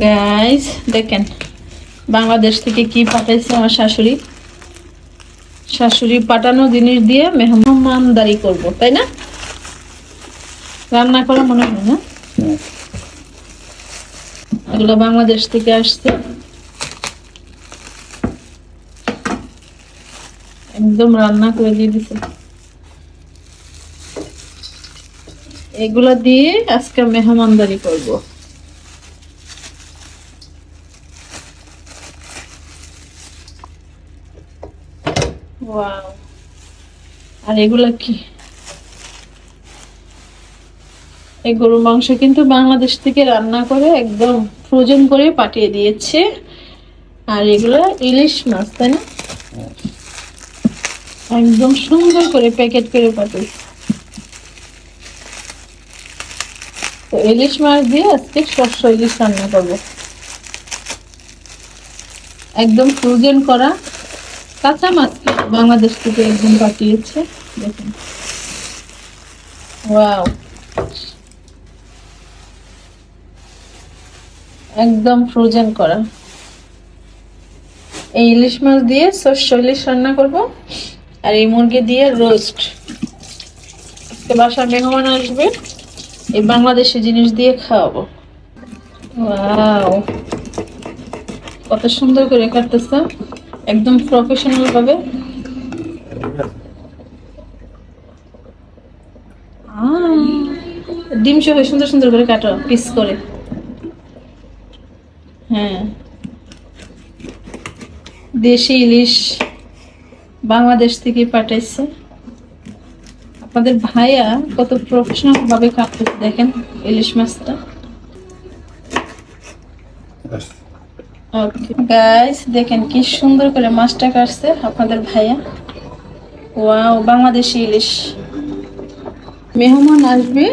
Guys দেখেন বাংলাদেশ থেকে কি পাঠাইছে আমার শাশুড়ি। শাশুড়ি পাঠানো জিনিস দিয়ে মেহমানদারি করব, তাই না? রান্না করা মনে হয় না, এগুলো বাংলাদেশ থেকে আসছে, একদম রান্না করে দিয়ে দিছে। এগুলা দিয়ে আজকে মেহমানদারি করব। ওয়াও, আর এগুলা কি? এই গরুর মাংস কিন্তু বাংলাদেশ থেকে রান্না করে একদম ফ্রোজেন করে পাঠিয়ে দিয়েছে। আর এগুলা ইলিশ মাছ, তাই না? একদম সুন্দর করে প্যাকেট করে পাঠিয়েছে। তো ইলিশ মাছ দিয়ে আজকে শস্য ইলিশ রান্না করবো, একদম ফ্রোজেন করা কাঁচা মাছ বাংলাদেশ থেকে একদম পাঠিয়েছে। দেখুন, ওয়াও, একদম ফ্রোজেন করা। এই ইলিশ মাছ দিয়ে শস্য ইলিশ রান্না করব, আর এই মুরগি দিয়ে রোস্ট। আজকে বাসায় মেহমান আসবে, এই বাংলাদেশি জিনিস দিয়ে খাওয়াবো। ওয়াও, কত সুন্দর করে কাটতেছে, একদম প্রফেশনাল ভাবে। ডিম সহ সুন্দর সুন্দর করে কাটো, পিস করে। হ্যাঁ, দেশি ইলিশ বাংলাদেশ থেকে পাঠাইছে। আপনাদের ভাইয়া কত প্রফেশনাল ভাবে কাটতেছে, দেখেন ইলিশ মাছটা। ওকে গাইস, দেখেন কি সুন্দর করে মাছটা কাটছে আপনাদের ভাইয়া। ওয়াও, বাংলাদেশি ইলিশ। মেহমান আসবে,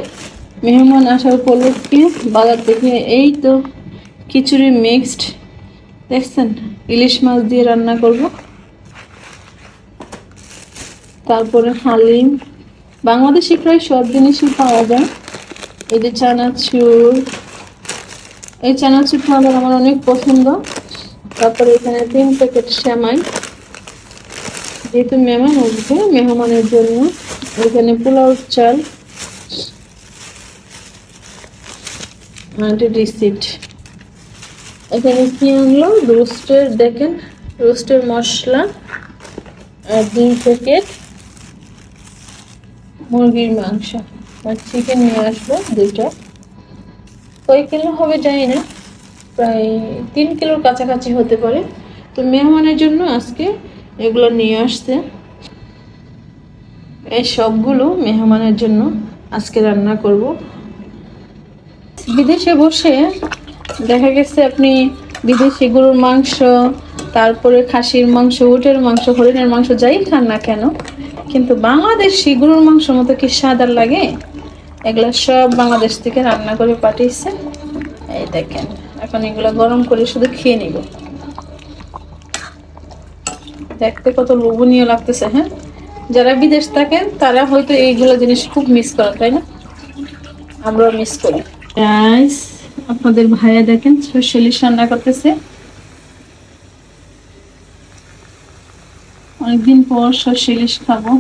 মেহমান আসার উপলক্ষে বাজার থেকে এই তো খিচুড়ি মিক্সড, দেখছেন, ইলিশ মাছ দিয়ে রান্না করব। তারপরে হালিম, বাংলাদেশি প্রায় সব জিনিসই পাওয়া যায়। এই যে চানাচুর, এই চানাচুরটা আমার অনেক পছন্দ। তারপরে এখানে 3 প্যাকেট সেমাই, যেহেতু মেহমান আসবে মেহমানের জন্য। এখানে পোলাও চাল, রিসিপ্ট। এখানে কি আনলো, রোস্টের, দেখেন রোস্টের মশলা, আর 2 প্যাকেট মুরগির মাংস আর চিকেন নিয়ে আসবো 2টা। কয় কিলো হবে জানি না, প্রায় 3 কিলোর কাছাকাছি হতে পারে। তো মেহমানের জন্য আজকে এগুলো নিয়ে আসছে। এই সবগুলো মেহমানের জন্য আজকে রান্না করব। বিদেশে বসে দেখা গেছে আপনি বিদেশি গরুর মাংস, তারপরে খাসির মাংস, উটের মাংস, হরিণের মাংস যাই খান না কেন, কিন্তু বাংলাদেশি গরুর মাংস মতো কি স্বাদ আর লাগে? এগুলা সব বাংলাদেশ থেকে রান্না করে পাঠিয়েছে। এই দেখেন, এখন এগুলা গরম করে শুধু খেয়ে নিব। দেখতে কত লোভনীয় লাগতেছে। হ্যাঁ, যারা বিদেশ থাকেন তারা হয়তো এইগুলো জিনিস খুব মিস করেন, তাই না? আমরাও মিস করি। গাইস, আপনাদের ভাইয়া দেখেন সরষে ইলিশ রান্না করতেছে। অনেকদিন পর সরষে ইলিশ খাবো।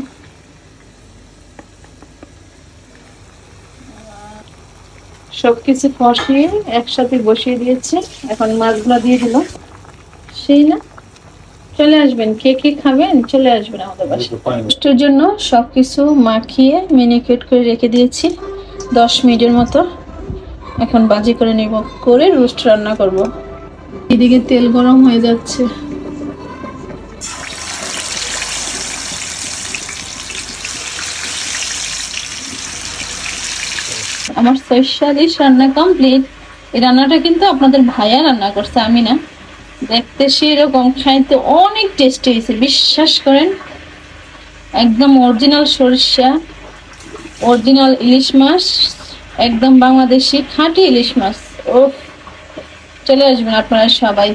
সবকিছু কষিয়ে একসাথে বসিয়ে দিয়েছে, এখন মাছগুলো দিয়ে দিল। সেই না, চলে আসবেন, কে কে খাবেন চলে আসবেন আমাদের বাসায়। জন্য সবকিছু মাখিয়ে ম্যারিনেট করে রেখে দিয়েছি 10 মিনিটের মতো। এখন বাজি করে নিব, করে রোস্ট রান্না করব। এদিকে তেল গরম হয়ে যাচ্ছে। আমার সরষে ইলিশ রান্না কমপ্লিট। এই রান্নাটা কিন্তু আপনাদের ভাইয়া রান্না করছে, আমি না। দেখতে সেরকম, খাইতে অনেক টেস্টি হয়েছে, বিশ্বাস করেন। একদম অরিজিনাল সরিষা, অরিজিনাল ইলিশ মাছ, একদম বাংলাদেশি খাঁটি ইলিশ মাছ। ও, চলে আসবেন আপনারা সবাই।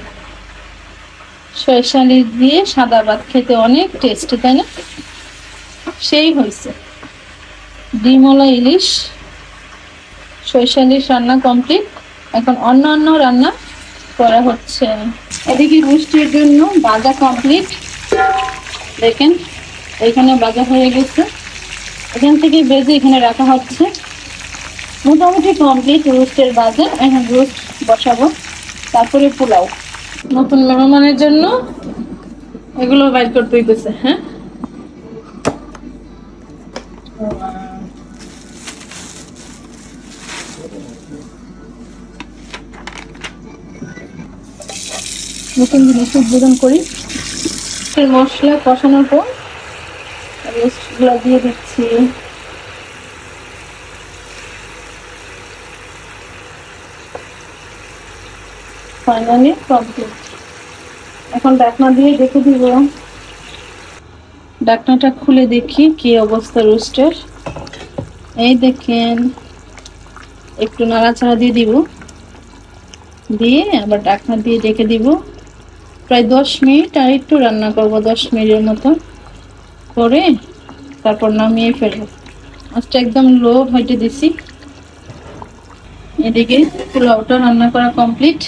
সরিষা ইলিশ দিয়ে সাদা ভাত খেতে অনেক টেস্টি, তাই না? সেই হয়েছে। ডিমলা ইলিশ, সরিষা ইলিশ রান্না কমপ্লিট। এখন অন্য রান্না করা হচ্ছে। এদিকে রোস্টের জন্য ভাজা কমপ্লিট, দেখেন এখানে ভাজা হয়ে গেছে, এখান থেকে ভেজে এখানে রাখা হচ্ছে। মোটামুটি কমপ্লিট রোস্টের ভাজা। এখন রোস্ট বসাবো, তারপরে পোলাও। নতুন মেহমানের জন্য এগুলো বাইর করতে হইতেছে। হ্যাঁ, নতুন জিনিস উদ্বোধন করি। মশলা কষানোর পর রোস্টগুলো দিয়ে দিচ্ছি। Finally complete. এখন ঢাকনা দিয়ে দেখে দিব। ঢাকনাটা খুলে দেখি কি অবস্থা রোস্টের। এই দেখেন, একটু নাড়াচাড়া দিয়ে দিব, দিয়ে আবার ঢাকনা দিয়ে ঢেকে দিব। প্রায় 10 মিনিট আর একটু রান্না করব, 10 মিনিটের মতো করে তারপর নামিয়ে ফেলবো। আজটা একদম লো হইতে দিছি। এদিকে পোলাওটা রান্না করা কমপ্লিট।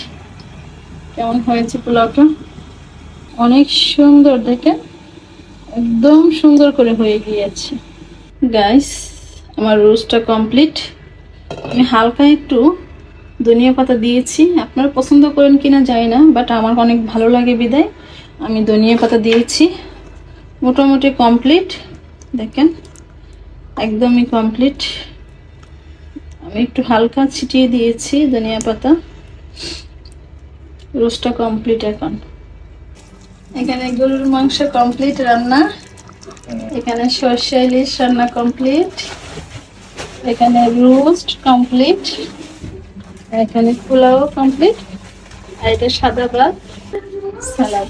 কেমন হয়েছে পোলাওটা? অনেক সুন্দর, দেখেন একদম সুন্দর করে হয়ে গিয়েছে। গাইস, আমার রোস্টটা কমপ্লিট। আমি হালকা একটু ধনিয়া পাতা দিয়েছি, আপনারা পছন্দ করেন কিনা জানি না, বাট আমার অনেক ভালো লাগে বিদায় আমি ধনিয়া পাতা দিয়েছি। মোটামুটি কমপ্লিট, দেখেন একদমই কমপ্লিট। আমি একটু হালকা ছিটিয়ে দিয়েছি ধনিয়া পাতা। রোস্টটা কমপ্লিট। এখন এখানে গরুর মাংস কমপ্লিট রান্না, এখানে সরষে ইলিশ রান্না কমপ্লিট, এখানে রোস্ট কমপ্লিট, এখানে পোলাও কমপ্লিট, আর এটা সাদা ভাত, সালাদ।